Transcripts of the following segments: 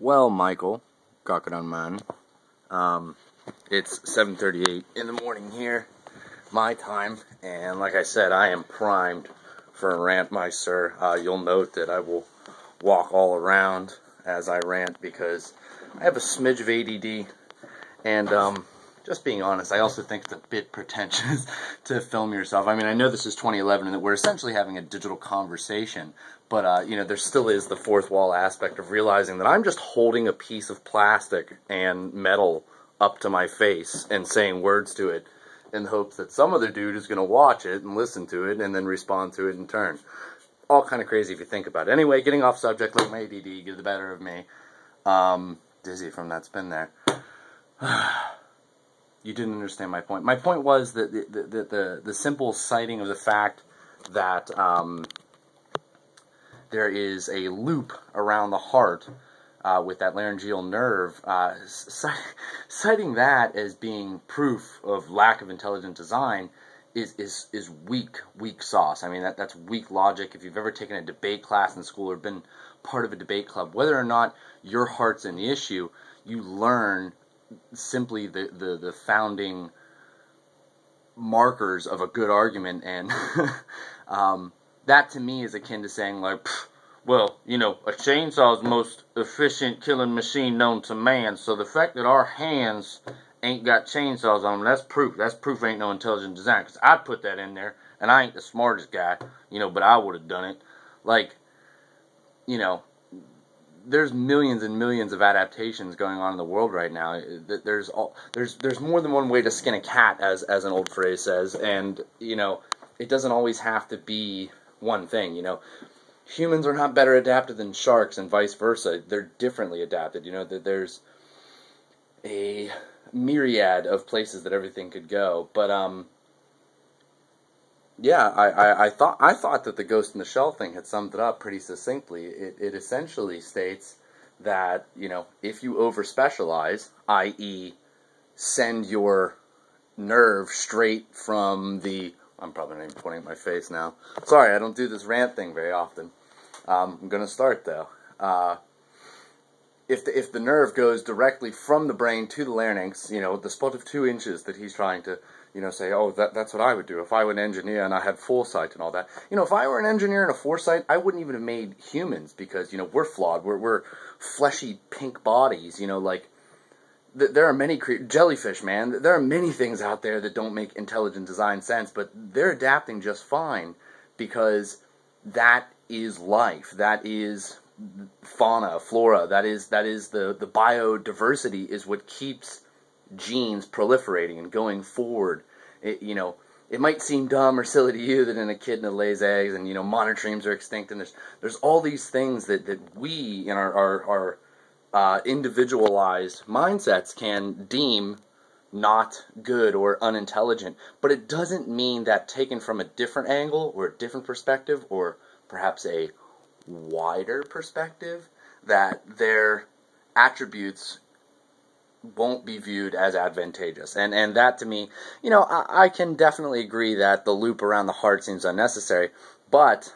Well, Michael, Crocodile Man, it's 7:38 in the morning here, my time, and like I said, I am primed for a rant, my sir. You'll note that I will walk all around as I rant because I have a smidge of ADD, and just being honest, I also think it's a bit pretentious to film yourself. I mean, I know this is 2011 and that we're essentially having a digital conversation, but, there still is the fourth wall aspect of realizing that I'm just holding a piece of plastic and metal up to my face and saying words to it in the hopes that some other dude is going to watch it and listen to it and then respond to it in turn. All kind of crazy if you think about it. Anyway, getting off subject, let my ADD get the better of me. Dizzy from that spin there. You didn't understand my point. My point was that the simple citing of the fact that there is a loop around the heart with that laryngeal nerve, citing that as being proof of lack of intelligent design is weak sauce. I mean, that's weak logic. If you've ever taken a debate class in school or been part of a debate club, whether or not your heart's an issue, you learn simply the founding markers of a good argument, and that to me is akin to saying, like, well, a chainsaw is the most efficient killing machine known to man, so the fact that our hands ain't got chainsaws on them, that's proof. That's proof ain't no intelligent design, because I'd put that in there, and I ain't the smartest guy, but I would have done it. Like, there's millions and millions of adaptations going on in the world right now. There's more than one way to skin a cat, as an old phrase says, and it doesn't always have to be one thing. Humans are not better adapted than sharks, and vice versa. They're differently adapted. There's a myriad of places that everything could go. But yeah, I thought that the Ghost in the Shell thing had summed it up pretty succinctly. It essentially states that, if you over-specialize, i.e. send your nerve straight from the... I'm probably not even pointing at my face now. Sorry, I don't do this rant thing very often. I'm going to start, though. If the nerve goes directly from the brain to the larynx, the spot of 2 inches that he's trying to, say, oh, that's what I would do if I were an engineer and I had foresight and all that. If I were an engineer and a foresight, I wouldn't even have made humans because, we're flawed. We're fleshy pink bodies, like, there are many jellyfish, man. There are many things out there that don't make intelligent design sense, but they're adapting just fine because that is life. That is fauna, flora. That is the biodiversity is what keeps genes proliferating and going forward. It might seem dumb or silly to you that an echidna lays eggs and monotremes are extinct, and there's all these things that we in our individualized mindsets can deem not good or unintelligent, but it doesn't mean that taken from a different angle or a different perspective or perhaps a wider perspective that their attributes won't be viewed as advantageous. And that to me, I can definitely agree that the loop around the heart seems unnecessary, but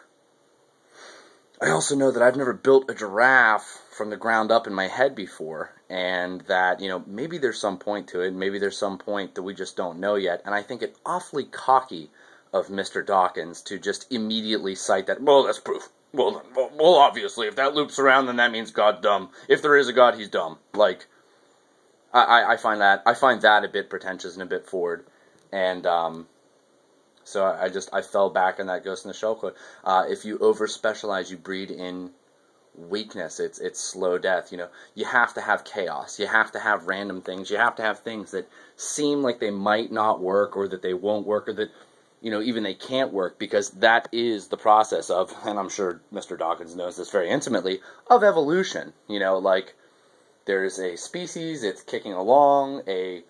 I also know that I've never built a giraffe from the ground up in my head before, and that, maybe there's some point to it, maybe there's some point that we just don't know yet, and I think it awfully cocky of Mr. Dawkins to just immediately cite that, well, that's proof. Well, obviously, if that loops around, then that means God's dumb. If there is a God, he's dumb. Like, I find that a bit pretentious and a bit forward, and so I fell back on that Ghost in the Shell quote. If you over-specialize, you breed in weakness. It's slow death. You have to have chaos. You have to have random things. You have to have things that seem like they might not work, or that they won't work, or that even they can't work, because that is the process of, and I'm sure Mr. Dawkins knows this very intimately, of evolution. Like, there's a species, it's kicking along, a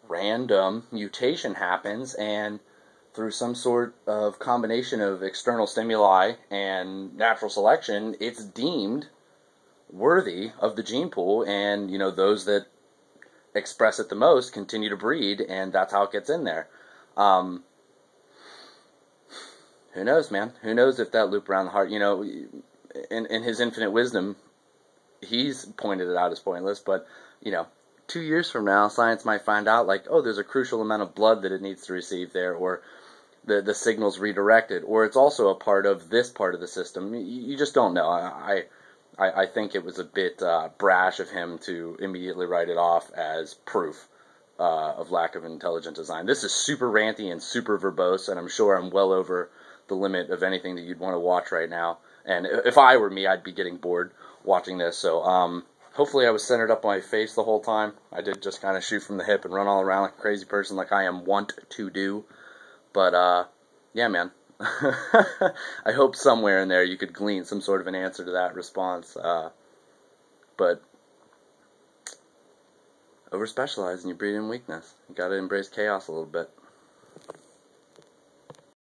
random mutation happens, and through some sort of combination of external stimuli and natural selection, it's deemed worthy of the gene pool, and, those that express it the most continue to breed, and that's how it gets in there. Who knows, man? Who knows if that loop around the heart, in his infinite wisdom, he's pointed it out as pointless, but, 2 years from now, science might find out, like, oh, there's a crucial amount of blood that it needs to receive there, or the signal's redirected, or it's also a part of this part of the system. You just don't know. I think it was a bit brash of him to immediately write it off as proof of lack of intelligent design. This is super ranty and super verbose, and I'm sure I'm well over the limit of anything that you'd want to watch right now. And if I were me, I'd be getting bored watching this. So hopefully I was centered up my face the whole time. I did just kind of shoot from the hip and run all around like a crazy person like I am wont to do. But yeah, man. I hope somewhere in there you could glean some sort of an answer to that response. But over-specialize and you breed in weakness. You gotta embrace chaos a little bit.